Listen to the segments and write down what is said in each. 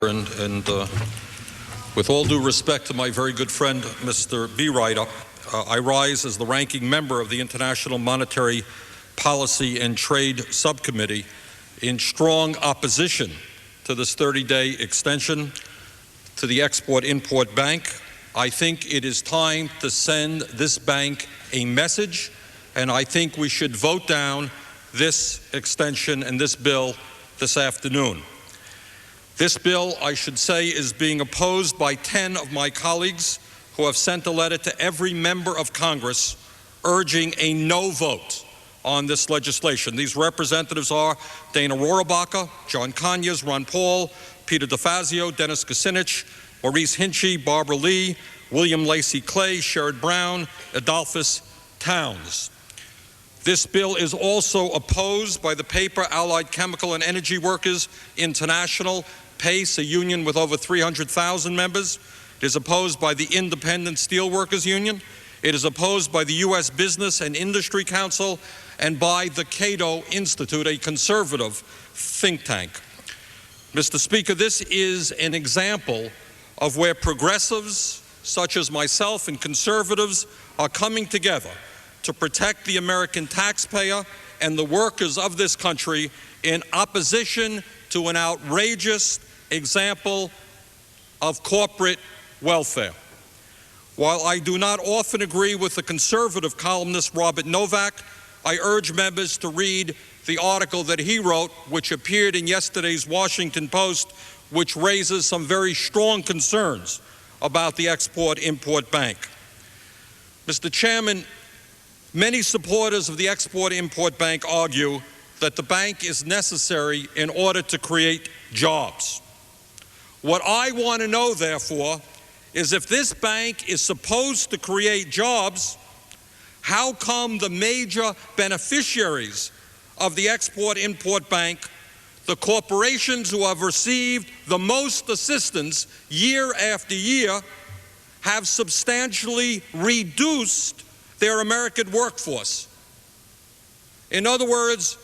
And with all due respect to my very good friend, Mr. Beerider, I rise as the ranking member of the International Monetary Policy and Trade Subcommittee in strong opposition to this 30-day extension to the Export-Import Bank. I think it is time to send this bank a message, and I think we should vote down this extension and this bill this afternoon. This bill, I should say, is being opposed by 10 of my colleagues who have sent a letter to every member of Congress urging a no vote on this legislation. These representatives are Dana Rohrabacher, John Conyers, Ron Paul, Peter DeFazio, Dennis Kucinich, Maurice Hinchey, Barbara Lee, William Lacey Clay, Sherrod Brown, Adolphus Towns. This bill is also opposed by the Paper, Allied Chemical and Energy Workers International, PACE, a union with over 300,000 members. It is opposed by the Independent Steelworkers Union. It is opposed by the U.S. Business and Industry Council and by the Cato Institute, a conservative think tank. Mr. Speaker, this is an example of where progressives, such as myself, and conservatives are coming together to protect the American taxpayer and the workers of this country in opposition to an outrageous example of corporate welfare. While I do not often agree with the conservative columnist Robert Novak, I urge members to read the article that he wrote, which appeared in yesterday's Washington Post, which raises some very strong concerns about the Export-Import Bank. Mr. Chairman, many supporters of the Export-Import Bank argue that the bank is necessary in order to create jobs. What I want to know, therefore, is if this bank is supposed to create jobs, how come the major beneficiaries of the Export-Import Bank, the corporations who have received the most assistance year after year, have substantially reduced their American workforce? In other words,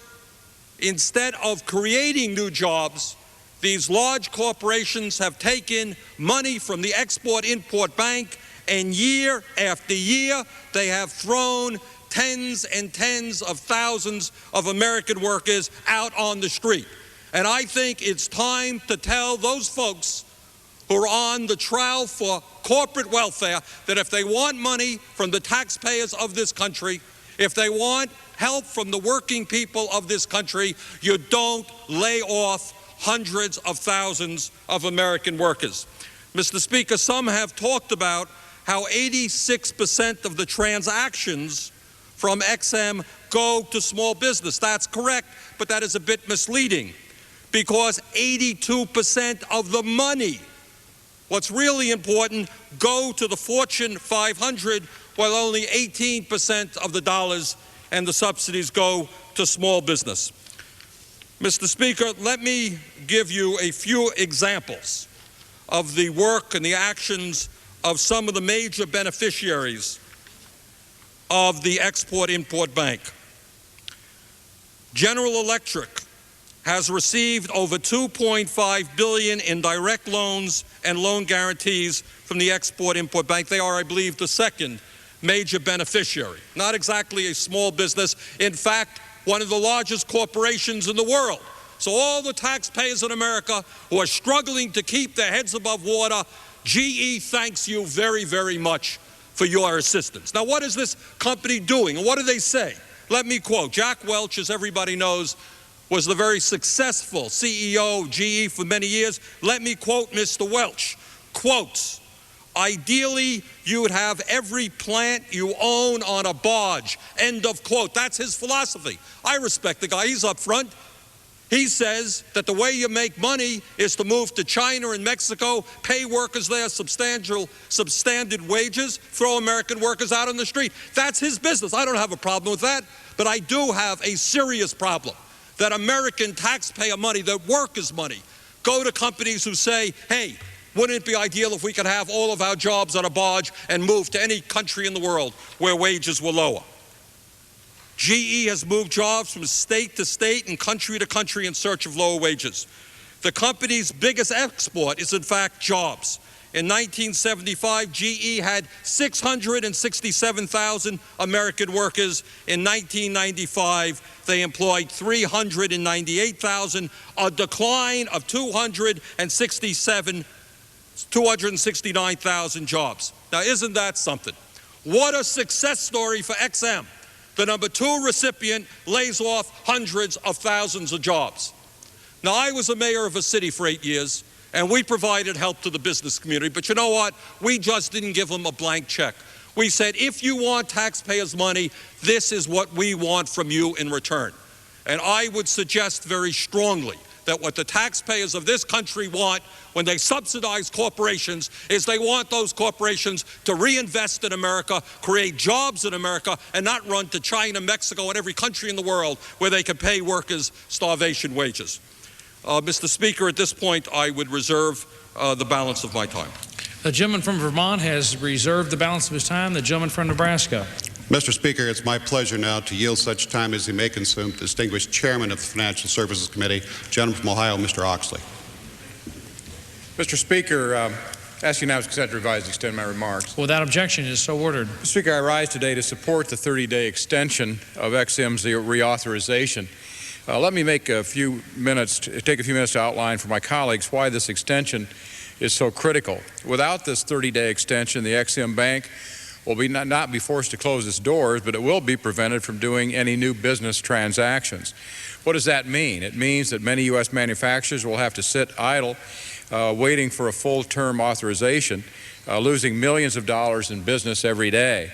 instead of creating new jobs, these large corporations have taken money from the Export-Import Bank, and year after year, they have thrown tens and tens of thousands of American workers out on the street. And I think it's time to tell those folks who are on the trial for corporate welfare that if they want money from the taxpayers of this country, if they want help from the working people of this country, you don't lay off hundreds of thousands of American workers. Mr. Speaker, some have talked about how 86% of the transactions from XM go to small business. That's correct, but that is a bit misleading because 82% of the money, what's really important, go to the Fortune 500, while only 18% of the dollars and the subsidies go to small business. Mr. Speaker, let me give you a few examples of the work and the actions of some of the major beneficiaries of the Export-Import Bank. General Electric has received over $2.5 billion in direct loans and loan guarantees from the Export-Import Bank. They are, I believe, the second major beneficiary. Not exactly a small business. In fact, one of the largest corporations in the world. So all the taxpayers in America who are struggling to keep their heads above water, GE thanks you very, very much for your assistance. Now, what is this company doing, and what do they say? Let me quote. Jack Welch, as everybody knows, was the very successful CEO of GE for many years. Let me quote Mr. Welch. Quotes, "Ideally, you would have every plant you own on a barge." End of quote. That's his philosophy. I respect the guy. He's up front. He says that the way you make money is to move to China and Mexico, pay workers there substandard wages, throw American workers out on the street. That's his business. I don't have a problem with that. But I do have a serious problem that American taxpayer money, that workers' money, go to companies who say, hey, wouldn't it be ideal if we could have all of our jobs on a barge and move to any country in the world where wages were lower? GE has moved jobs from state to state and country to country in search of lower wages. The company's biggest export is, in fact, jobs. In 1975, GE had 667,000 American workers. In 1995, they employed 398,000, a decline of 269,000 jobs. Now, isn't that something? What a success story for XM. The #2 recipient lays off hundreds of thousands of jobs. Now, I was a mayor of a city for 8 years, and we provided help to the business community. But you know what? We just didn't give them a blank check. We said, if you want taxpayers' money, this is what we want from you in return. And I would suggest very strongly that what the taxpayers of this country want when they subsidize corporations is they want those corporations to reinvest in America, create jobs in America, and not run to China, Mexico, and every country in the world where they can pay workers starvation wages. Mr. Speaker, at this point, I would reserve the balance of my time. The gentleman from Vermont has reserved the balance of his time. The gentleman from Nebraska. Mr. Speaker, it's my pleasure now to yield such time as he may consume to the distinguished chairman of the Financial Services Committee, gentleman from Ohio, Mr. Oxley. Mr. Speaker, ask you now to consent to revise and extend my remarks. Without objection, it is so ordered. Mr. Speaker, I rise today to support the 30-day extension of XM's reauthorization. Let me take a few minutes to outline for my colleagues why this extension is so critical. Without this 30-day extension, the XM Bank will not be forced to close its doors, but it will be prevented from doing any new business transactions. What does that mean? It means that many U.S. manufacturers will have to sit idle waiting for a full-term authorization, losing millions of dollars in business every day.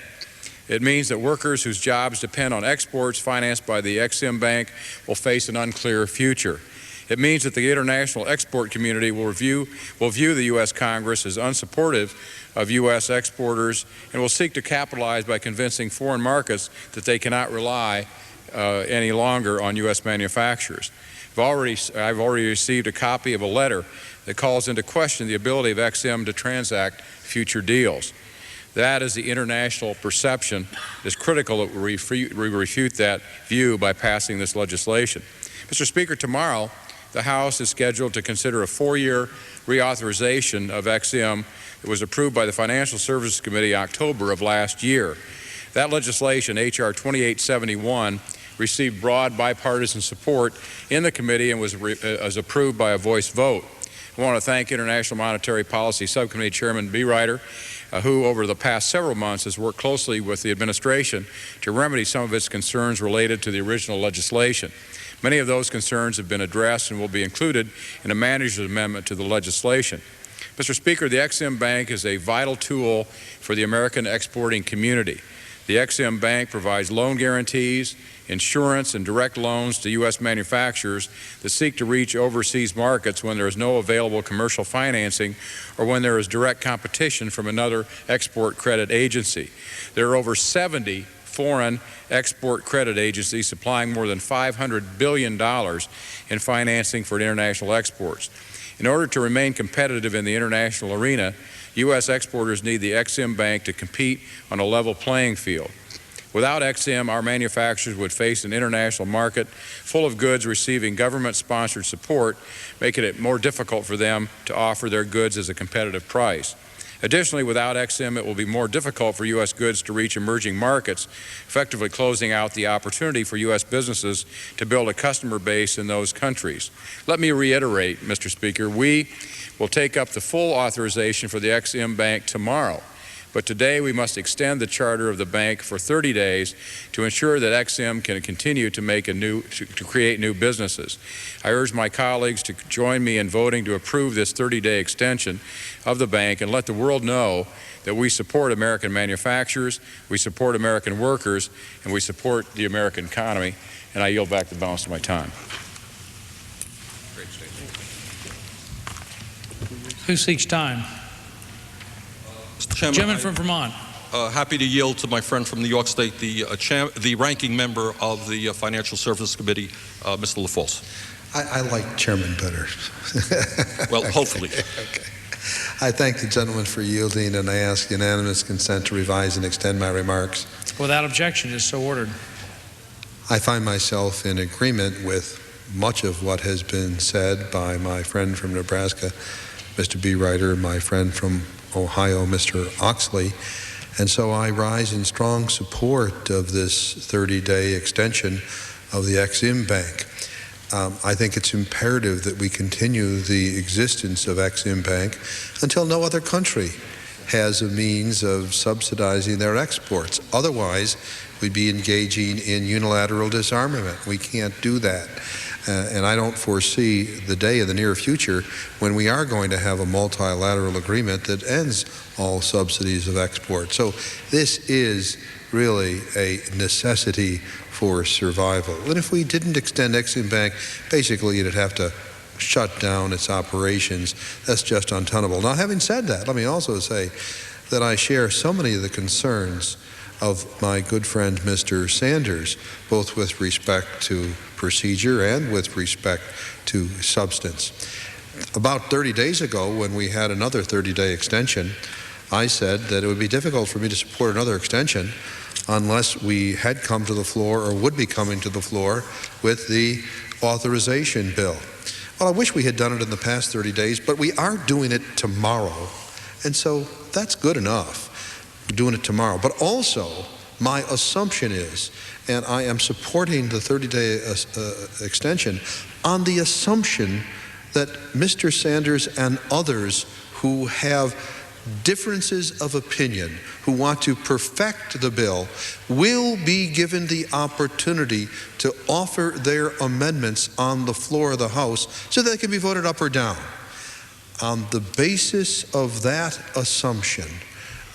It means that workers whose jobs depend on exports financed by the XM Bank will face an unclear future. It means that the international export community will view the U.S. Congress as unsupportive of U.S. exporters and will seek to capitalize by convincing foreign markets that they cannot rely any longer on U.S. manufacturers. I've already received a copy of a letter that calls into question the ability of XM to transact future deals. That is the international perception. It is critical that we refute that view by passing this legislation. Mr. Speaker, tomorrow the House is scheduled to consider a 4-year reauthorization of XM that was approved by the Financial Services Committee in October of last year. That legislation, H.R. 2871, received broad bipartisan support in the committee and was approved by a voice vote. I want to thank International Monetary Policy Subcommittee Chairman B. Ryder, who over the past several months has worked closely with the administration to remedy some of its concerns related to the original legislation. Many of those concerns have been addressed and will be included in a manager's amendment to the legislation. Mr. Speaker, the XM Bank is a vital tool for the American exporting community. The XM Bank provides loan guarantees, insurance, and direct loans to U.S. manufacturers that seek to reach overseas markets when there is no available commercial financing or when there is direct competition from another export credit agency. There are over 70 foreign export credit agencies supplying more than $500 billion in financing for international exports. In order to remain competitive in the international arena, U.S. exporters need the XM Bank to compete on a level playing field. Without XM, our manufacturers would face an international market full of goods receiving government-sponsored support, making it more difficult for them to offer their goods as a competitive price. Additionally, without XM, it will be more difficult for U.S. goods to reach emerging markets, effectively closing out the opportunity for U.S. businesses to build a customer base in those countries. Let me reiterate, Mr. Speaker, we will take up the full authorization for the XM Bank tomorrow. But today we must extend the charter of the bank for 30 days to ensure that XM can continue to create new businesses. I urge my colleagues to join me in voting to approve this 30-day extension of the bank and let the world know that we support American manufacturers, we support American workers, and we support the American economy. And I yield back the balance of my time. Who seeks time? Mr. Chairman, Gentleman from Vermont. Happy to yield to my friend from New York State, the ranking member of the Financial Services Committee, Mr. LaFalce. I like Chairman better. Well, hopefully. Okay. I thank the gentleman for yielding, and I ask unanimous consent to revise and extend my remarks. Without objection, it is so ordered. I find myself in agreement with much of what has been said by my friend from Nebraska, Mr. B. Ryder, and my friend from Ohio, Mr. Oxley. And so I rise in strong support of this 30-day extension of the Ex-Im Bank. I think it's imperative that we continue the existence of Ex-Im Bank until no other country has a means of subsidizing their exports. Otherwise, we'd be engaging in unilateral disarmament. We can't do that. And I don't foresee the day in the near future when we are going to have a multilateral agreement that ends all subsidies of export. So this is really a necessity for survival. And if we didn't extend Ex-Im Bank, basically it'd have to shut down its operations. That's just untenable. Now, having said that, let me also say that I share so many of the concerns of my good friend Mr. Sanders, both with respect to procedure and with respect to substance. About 30 days ago, when we had another 30-day extension, I said that it would be difficult for me to support another extension unless we had come to the floor or would be coming to the floor with the authorization bill. Well, I wish we had done it in the past 30 days, but we are doing it tomorrow, and so that's good enough. We're doing it tomorrow. But also, my assumption is, and I am supporting the 30-day extension on the assumption that Mr. Sanders and others who have differences of opinion, who want to perfect the bill, will be given the opportunity to offer their amendments on the floor of the House so they can be voted up or down. On the basis of that assumption,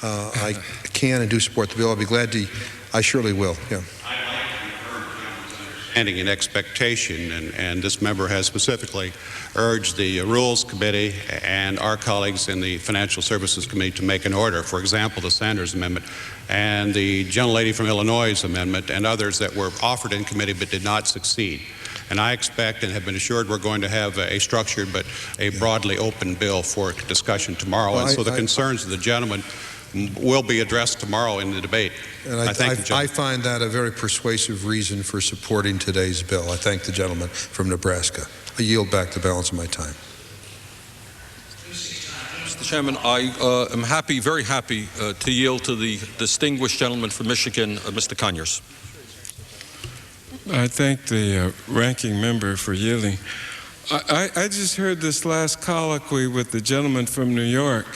I can and do support the bill. I'll be glad to, I surely will. Yeah. Understanding and expectation, and this member has specifically urged the Rules Committee and our colleagues in the Financial Services Committee to make an order. For example, the Sanders Amendment and the gentlelady from Illinois' amendment and others that were offered in committee but did not succeed. And I expect and have been assured we're going to have a structured but a broadly open bill for discussion tomorrow. Well, and so the concerns of the gentleman will be addressed tomorrow in the debate. And I find that a very persuasive reason for supporting today's bill. I thank the gentleman from Nebraska. I yield back the balance of my time. Mr. Chairman, I am happy, very happy, to yield to the distinguished gentleman from Michigan, Mr. Conyers. I thank the ranking member for yielding. I just heard this last colloquy with the gentleman from New York.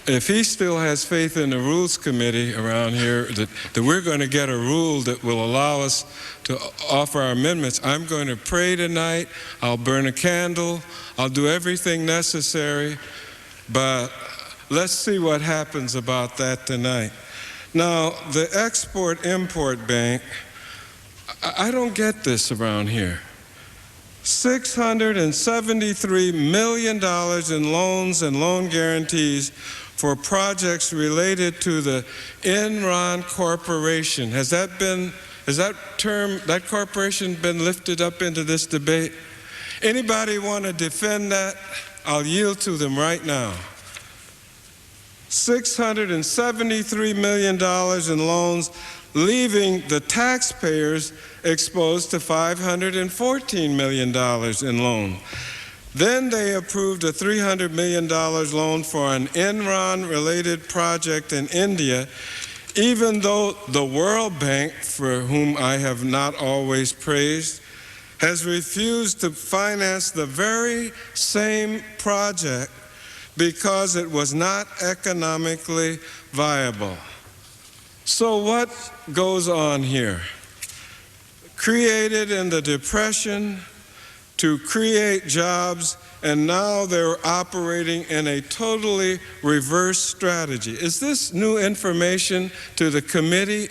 If he still has faith in the Rules Committee around here, that we're going to get a rule that will allow us to offer our amendments, I'm going to pray tonight. I'll burn a candle. I'll do everything necessary. But let's see what happens about that tonight. Now, the Export-Import Bank, I don't get this around here. $673 million in loans and loan guarantees for projects related to the Enron Corporation. Has that corporation been lifted up into this debate? Anybody want to defend that? I'll yield to them right now. $673 million in loans, leaving the taxpayers exposed to $514 million in loan. Then they approved a $300 million loan for an Enron-related project in India, even though the World Bank, for whom I have not always praised, has refused to finance the very same project because it was not economically viable. So what goes on here? Created in the Depression to create jobs, and now they're operating in a totally reverse strategy. Is this new information to the committee?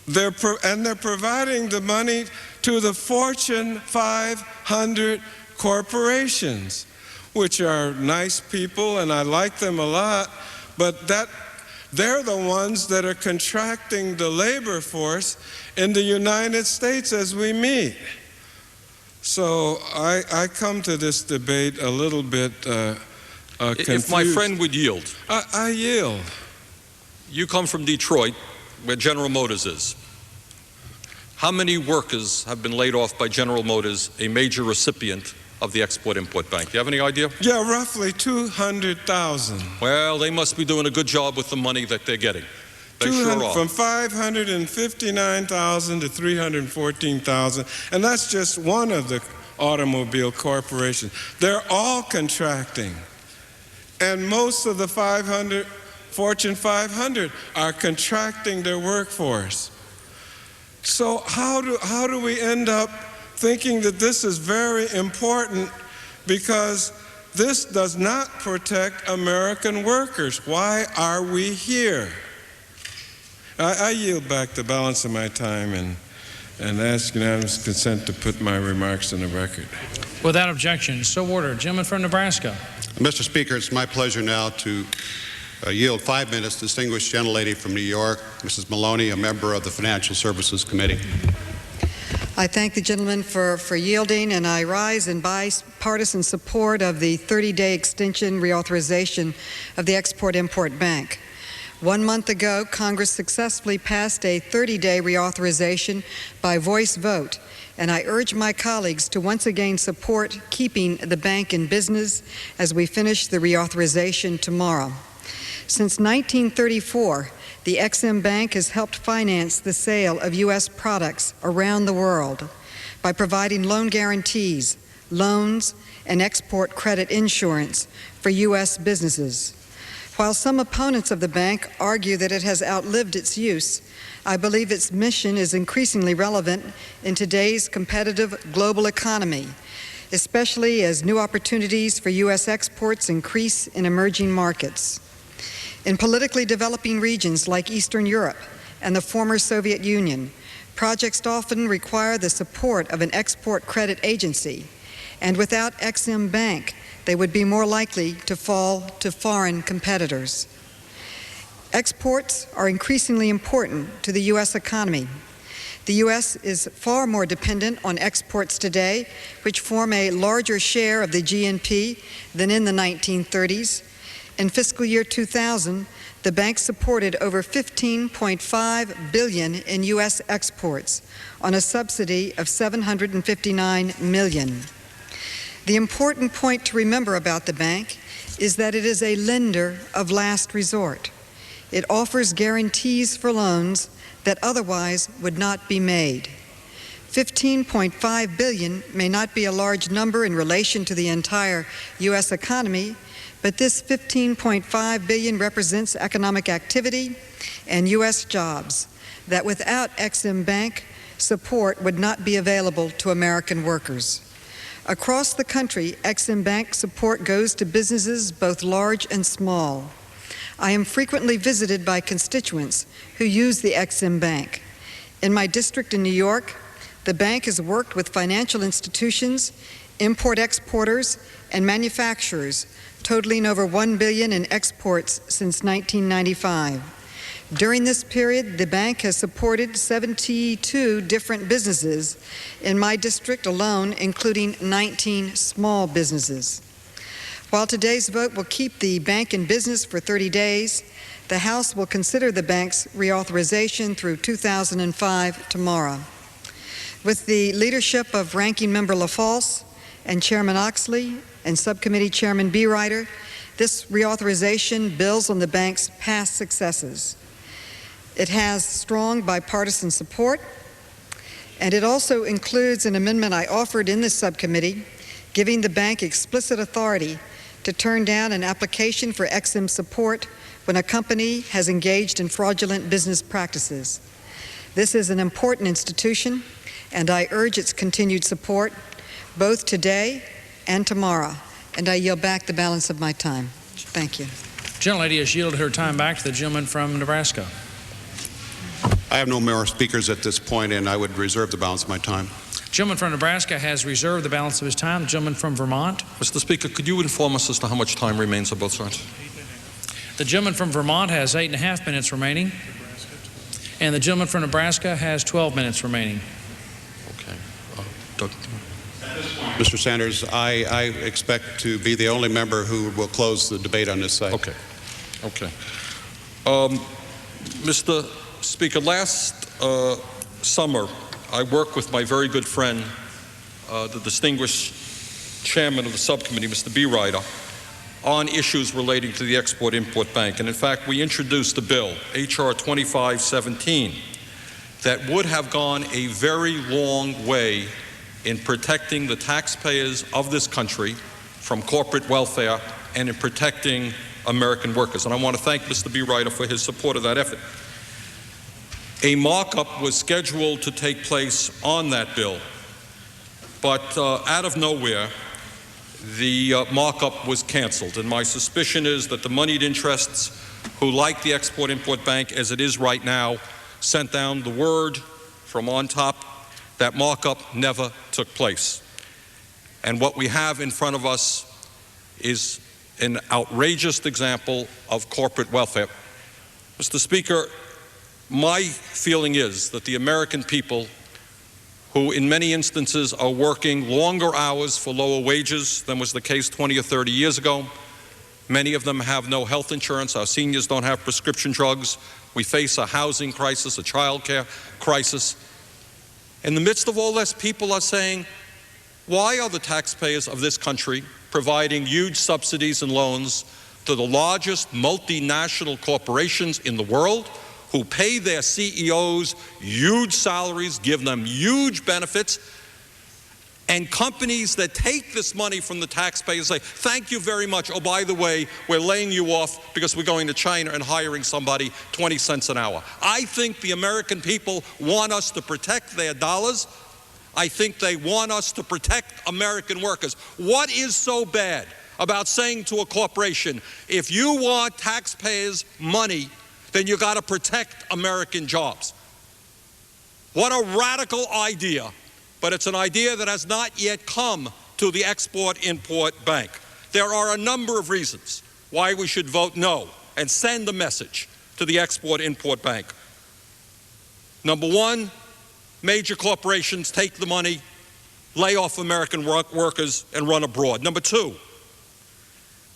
They're providing the money to the Fortune 500 corporations, which are nice people, and I like them a lot, but they're the ones that are contracting the labor force in the United States as we meet. So I come to this debate a little bit confused. If my friend would yield. I yield. You come from Detroit, where General Motors is. How many workers have been laid off by General Motors, a major recipient of the Export-Import Bank? Do you have any idea? Yeah, roughly 200,000. Well, they must be doing a good job with the money that they're getting. They sure are. From 559,000 to 314,000, and that's just one of the automobile corporations. They're all contracting, and most of the Fortune 500 are contracting their workforce. So how do we end up thinking that this is very important, because this does not protect American workers? Why are we here? I yield back the balance of my time and ask unanimous consent to put my remarks in the record. Without objection, so ordered. Gentleman from Nebraska. Mr. Speaker, it's my pleasure now to yield 5 minutes to distinguished gentlelady from New York, Mrs. Maloney, a member of the Financial Services Committee. I thank the gentleman for yielding, and I rise in bipartisan support of the 30-day extension reauthorization of the Export-Import Bank. 1 month ago, Congress successfully passed a 30-day reauthorization by voice vote, and I urge my colleagues to once again support keeping the bank in business as we finish the reauthorization tomorrow. Since 1934, the Ex-Im Bank has helped finance the sale of U.S. products around the world by providing loan guarantees, loans, and export credit insurance for U.S. businesses. While some opponents of the bank argue that it has outlived its use, I believe its mission is increasingly relevant in today's competitive global economy, especially as new opportunities for U.S. exports increase in emerging markets. In politically developing regions like Eastern Europe and the former Soviet Union, projects often require the support of an export credit agency, and without Ex-Im Bank, they would be more likely to fall to foreign competitors. Exports are increasingly important to the U.S. economy. The U.S. is far more dependent on exports today, which form a larger share of the GNP than in the 1930s. In fiscal year 2000, the bank supported over $15.5 billion in U.S. exports on a subsidy of $759 million. The important point to remember about the bank is that it is a lender of last resort. It offers guarantees for loans that otherwise would not be made. $15.5 billion may not be a large number in relation to the entire U.S. economy, but this $15.5 billion represents economic activity and U.S. jobs that without Ex-Im Bank support would not be available to American workers. Across the country, Ex-Im Bank support goes to businesses both large and small. I am frequently visited by constituents who use the Ex-Im Bank. In my district in New York, the bank has worked with financial institutions, import-exporters, and manufacturers, totaling over $1 billion in exports since 1995. During this period, the bank has supported 72 different businesses in my district alone, including 19 small businesses. While today's vote will keep the bank in business for 30 days, the House will consider the bank's reauthorization through 2005 tomorrow. With the leadership of Ranking Member LaFalce and Chairman Oxley and Subcommittee Chairman Beerider, this reauthorization builds on the bank's past successes. It has strong bipartisan support, and it also includes an amendment I offered in this subcommittee, giving the bank explicit authority to turn down an application for Ex-Im support when a company has engaged in fraudulent business practices. This is an important institution, and I urge its continued support both today and tomorrow. And I yield back the balance of my time. Thank you. Gentlelady has yielded her time back to the gentleman from Nebraska. I have no more speakers at this point, and I would reserve the balance of my time. Gentleman from Nebraska has reserved the balance of his time. The gentleman from Vermont. Mr. Speaker, could you inform us as to how much time remains on both sides? The gentleman from Vermont has 8.5 minutes remaining. And the gentleman from Nebraska has 12 minutes remaining. Okay. Mr. Sanders, I expect to be the only member who will close the debate on this side. Okay. Okay. Mr. Speaker, last summer, I work with my very good friend, the distinguished chairman of the subcommittee, Mr. B. Ryder, on issues relating to the Export-Import Bank. And in fact, we introduced a bill, H.R. 2517, that would have gone a very long way in protecting the taxpayers of this country from corporate welfare and in protecting American workers. And I want to thank Mr. B. Ryder for his support of that effort. A markup was scheduled to take place on that bill, but out of nowhere, the markup was canceled. And my suspicion is that the moneyed interests who like the Export-Import Bank as it is right now sent down the word from on top that markup never took place. And what we have in front of us is an outrageous example of corporate welfare. Mr. Speaker, my feeling is that the American people, who in many instances are working longer hours for lower wages than was the case 20 or 30 years ago, many of them have no health insurance. Our seniors don't have prescription drugs. We face a housing crisis, a child care crisis. In the midst of all this, people are saying, why are the taxpayers of this country providing huge subsidies and loans to the largest multinational corporations in the world, who pay their CEOs huge salaries, give them huge benefits, and companies that take this money from the taxpayers say, thank you very much. Oh, by the way, we're laying you off because we're going to China and hiring somebody 20 cents an hour. I think the American people want us to protect their dollars. I think they want us to protect American workers. What is so bad about saying to a corporation, if you want taxpayers' money, then you got to protect American jobs? What a radical idea, but it's an idea that has not yet come to the Export-Import Bank. There are a number of reasons why we should vote no and send a message to the Export-Import Bank. Number one, major corporations take the money, lay off American workers, and run abroad. Number two,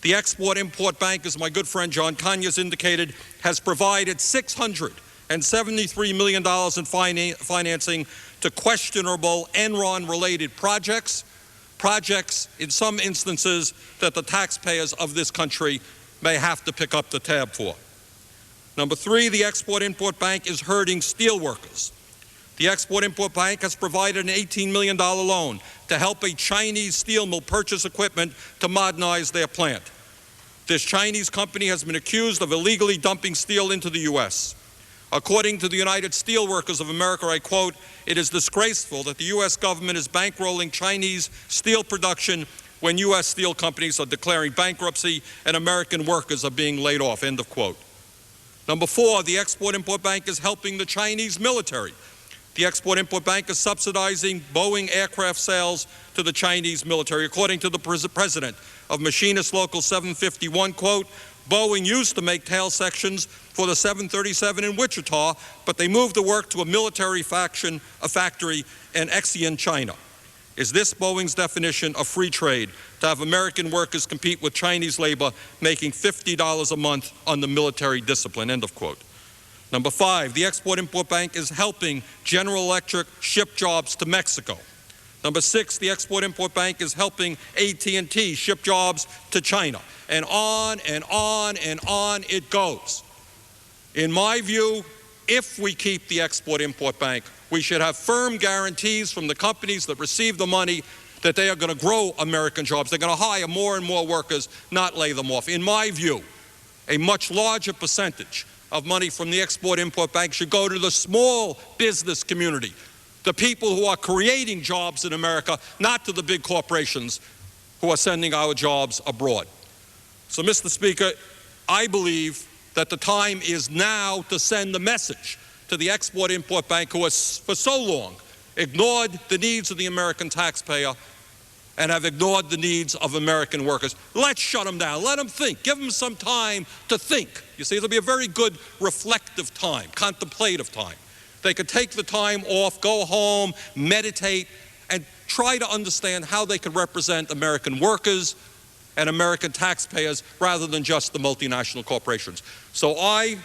the Export-Import Bank, as my good friend John Conyers indicated, has provided $673 million in financing to questionable Enron-related projects, in some instances that the taxpayers of this country may have to pick up the tab for. Number three, the Export-Import Bank is hurting steel workers. The Export-Import Bank has provided an $18 million loan to help a Chinese steel mill purchase equipment to modernize their plant. This Chinese company has been accused of illegally dumping steel into the U.S. According to the United Steelworkers of America, I quote, "It is disgraceful that the U.S. government is bankrolling Chinese steel production when U.S. steel companies are declaring bankruptcy and American workers are being laid off," end of quote. Number four, the Export-Import Bank is helping the Chinese military. The Export-Import Bank is subsidizing Boeing aircraft sales to the Chinese military. According to the president of Machinist Local 751, quote, "Boeing used to make tail sections for the 737 in Wichita, but they moved the work to a military factory in Xi'an, China. Is this Boeing's definition of free trade, to have American workers compete with Chinese labor making $50 a month on the military discipline," end of quote. Number five, the Export-Import Bank is helping General Electric ship jobs to Mexico. Number six, the Export-Import Bank is helping AT&T ship jobs to China. And on and on and on it goes. In my view, if we keep the Export-Import Bank, we should have firm guarantees from the companies that receive the money that they are going to grow American jobs. They're going to hire more and more workers, not lay them off. In my view, a much larger percentage of money from the Export-Import Bank should go to the small business community, the people who are creating jobs in America, not to the big corporations who are sending our jobs abroad. So, Mr. Speaker, I believe that the time is now to send the message to the Export-Import Bank, who has for so long ignored the needs of the American taxpayer and have ignored the needs of American workers. Let's shut them down. Let them think. Give them some time to think. You see, it'll be a very good reflective time, contemplative time. They could take the time off, go home, meditate, and try to understand how they could represent American workers and American taxpayers rather than just the multinational corporations. So I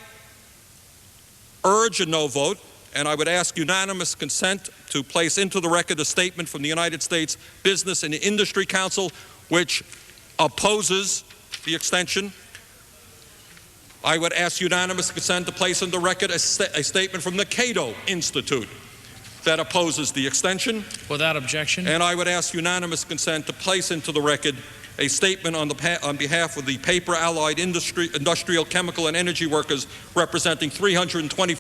urge a no vote. And I would ask unanimous consent to place into the record a statement from the United States Business and Industry Council which opposes the extension. I would ask unanimous consent to place into the record a statement from the Cato Institute that opposes the extension. Without objection. And I would ask unanimous consent to place into the record a statement on behalf of the paper allied industrial, chemical, and energy workers representing 320